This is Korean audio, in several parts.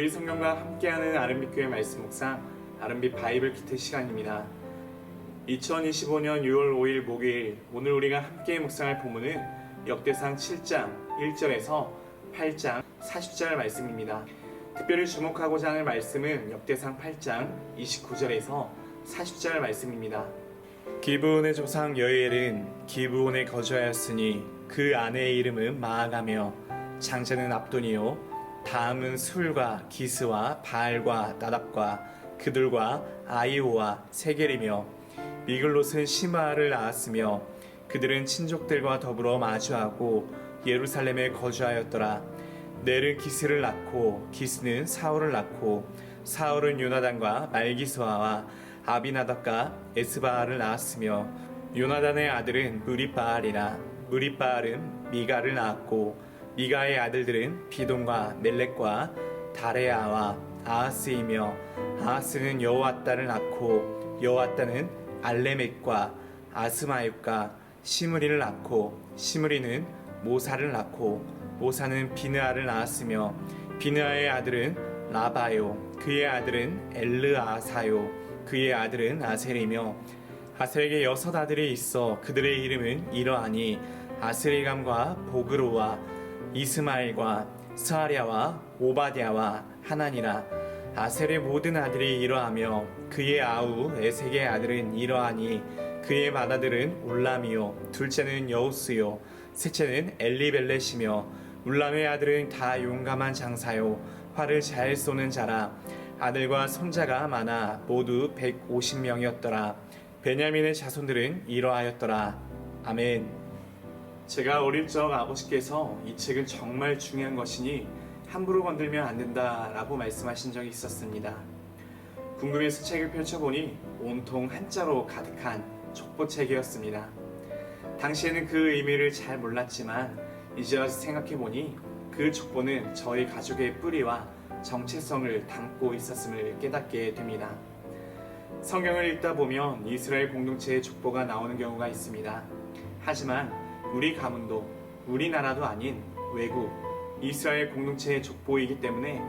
매일 성경과 함께하는 아름빛교회 말씀 묵상 아름빛 바이블 키트 시간입니다. 2025년 6월 5일 목요일, 오늘 우리가 함께 묵상할 본문은 역대상 7장 1절에서 8장 40절 말씀입니다. 특별히 주목하고자 하는 말씀은 역대상 8장 29절에서 40절 말씀입니다. 기브온의 조상 여엘은 기브온에 거주하였으니 그 아내의 이름은 마아가며 장자는 압돈이요 다음은 술과 기스와 바알과 나답과 그들과 아이오와 세겔이며 미글롯은 시마를 낳았으며 그들은 친족들과 더불어 마주하고 예루살렘에 거주하였더라. 넬은 기스를 낳고 기스는 사울을 낳고 사울은 요나단과 말기스와와 아비나답과 에스바알을 낳았으며 요나단의 아들은 무리바알이라. 무리바알은 미가를 낳았고 미가의 아들들은 비돈과 멜렉과 다레아와 아하스이며 아하스는 여호앗다를 낳고 여호앗다는 알레멕과 아스마옅과 시므리를 낳고 시므리는 모사를 낳고 모사는 비느아를 낳았으며 비느아의 아들은 라바요 그의 아들은 엘르아사요 그의 아들은 아셀이며 아셀에게 6 아들이 있어 그들의 이름은 이러하니 아스리감과 보그로와 이스마엘과 스하랴와 오바댜와 하나니라. 아셀의 모든 아들이 이러하며 그의 아우 에색의 아들은 이러하니 그의 맏아들은 울람이요 둘째는 여우스요 셋째는 엘리벨렛이며 울람의 아들은 다 용감한 장사요 활을 잘 쏘는 자라. 아들과 손자가 많아 모두 150명이었더라. 베냐민의 자손들은 이러하였더라. 아멘. 제가 어릴 적 아버지께서 이 책은 정말 중요한 것이니 함부로 건들면 안 된다라고 말씀하신 적이 있었습니다. 궁금해서 책을 펼쳐보니 온통 한자로 가득한 족보책이었습니다. 당시에는 그 의미를 잘 몰랐지만 이제 와서 생각해보니 그 족보는 저희 가족의 뿌리와 정체성을 담고 있었음을 깨닫게 됩니다. 성경을 읽다 보면 이스라엘 공동체의 족보가 나오는 경우가 있습니다. 하지만 우리 가문도 우리나라도 아닌 외국 이스라엘 공동체의 족보이기 때문에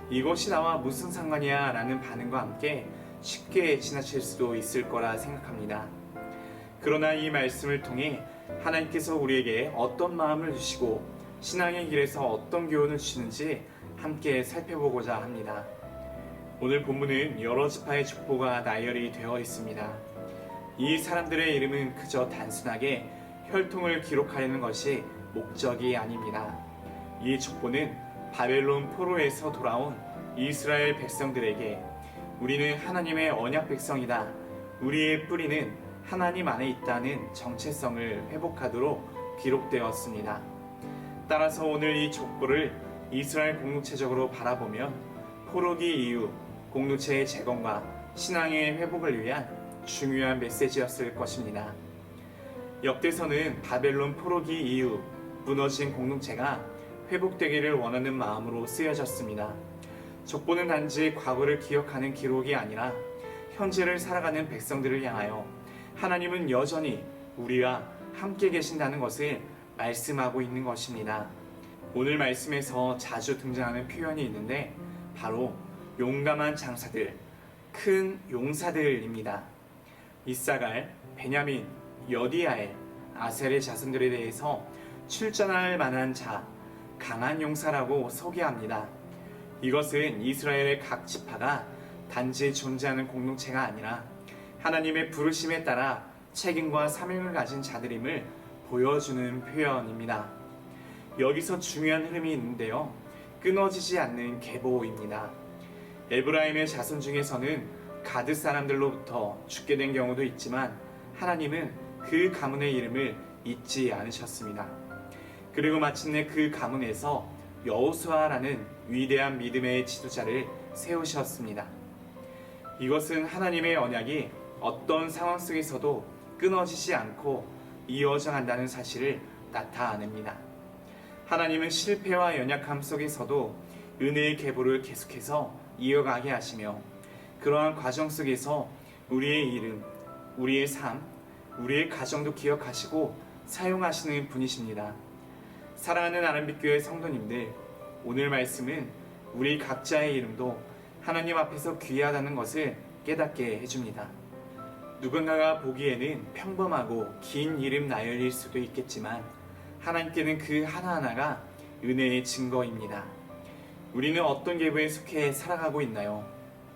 이것이 나와 무슨 상관이야 라는 반응과 함께 쉽게 지나칠 수도 있을 거라 생각합니다. 그러나 이 말씀을 통해 하나님께서 우리에게 어떤 마음을 주시고 신앙의 길에서 어떤 교훈을 주시는지 함께 살펴보고자 합니다. 오늘 본문은 여러 지파의 족보가 나열이 되어 있습니다. 이 사람들의 이름은 그저 단순하게 혈통을 기록하려는 것이 목적이 아닙니다. 이 족보는 바벨론 포로에서 돌아온 이스라엘 백성들에게 우리는 하나님의 언약 백성이다. 우리의 뿌리는 하나님 안에 있다는 정체성을 회복하도록 기록되었습니다. 따라서 오늘 이 족보를 이스라엘 공동체적으로 바라보면 포로기 이후 공동체의 재건과 신앙의 회복을 위한 중요한 메시지였을 것입니다. 역대서는 바벨론 포로기 이후 무너진 공동체가 회복되기를 원하는 마음으로 쓰여졌습니다. 족보는 단지 과거를 기억하는 기록이 아니라 현재를 살아가는 백성들을 향하여 하나님은 여전히 우리와 함께 계신다는 것을 말씀하고 있는 것입니다. 오늘 말씀에서 자주 등장하는 표현이 있는데 바로 용감한 장사들, 큰 용사들입니다. 이사갈, 베냐민, 여디아엘, 아셀의 자손들에 대해서 출전할 만한 자, 강한 용사라고 소개합니다. 이것은 이스라엘의 각 지파가 단지 존재하는 공동체가 아니라 하나님의 부르심에 따라 책임과 사명을 가진 자들임을 보여주는 표현입니다. 여기서 중요한 흐름이 있는데요. 끊어지지 않는 계보입니다. 에브라임의 자손 중에서는 가드 사람들로부터 죽게 된 경우도 있지만 하나님은 그 가문의 이름을 잊지 않으셨습니다. 그리고 마침내 그 가문에서 여호수아라는 위대한 믿음의 지도자를 세우셨습니다. 이것은 하나님의 언약이 어떤 상황 속에서도 끊어지지 않고 이어져 간다는 사실을 나타냅니다. 하나님은 실패와 연약함 속에서도 은혜의 계보를 계속해서 이어가게 하시며 그러한 과정 속에서 우리의 이름, 우리의 삶, 우리의 가정도 기억하시고 사용하시는 분이십니다. 사랑하는 아름빛교회 성도님들, 오늘 말씀은 우리 각자의 이름도 하나님 앞에서 귀하다는 것을 깨닫게 해줍니다. 누군가가 보기에는 평범하고 긴 이름 나열일 수도 있겠지만 하나님께는 그 하나하나가 은혜의 증거입니다. 우리는 어떤 계보에 속해 살아가고 있나요?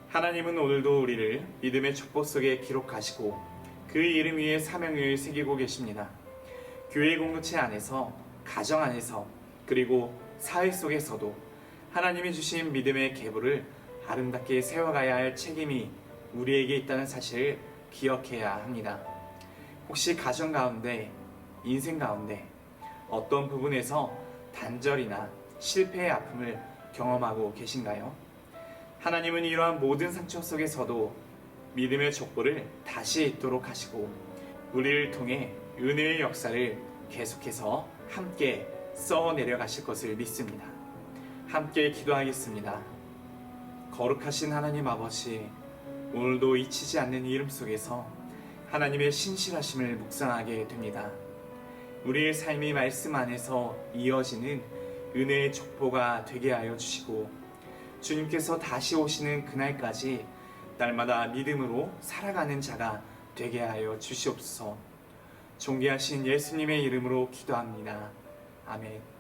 하나님은 오늘도 우리를 믿음의 족보 속에 기록하시고 그 이름 위에 사명을 새기고 계십니다. 교회 공동체 안에서, 가정 안에서, 그리고 사회 속에서도 하나님이 주신 믿음의 계보를 아름답게 세워가야 할 책임이 우리에게 있다는 사실을 기억해야 합니다. 혹시 가정 가운데, 인생 가운데 어떤 부분에서 단절이나 실패의 아픔을 경험하고 계신가요? 하나님은 이러한 모든 상처 속에서도 믿음의 족보를 다시 읽도록 하시고 우리를 통해 은혜의 역사를 계속해서 함께 써 내려가실 것을 믿습니다. 함께 기도하겠습니다. 거룩하신 하나님 아버지, 오늘도 잊히지 않는 이름 속에서 하나님의 신실하심을 묵상하게 됩니다. 우리의 삶이 말씀 안에서 이어지는 은혜의 족보가 되게 하여 주시고 주님께서 다시 오시는 그날까지 날마다 믿음으로 살아가는 자가 되게 하여 주시옵소서. 존귀하신 예수님의 이름으로 기도합니다. 아멘.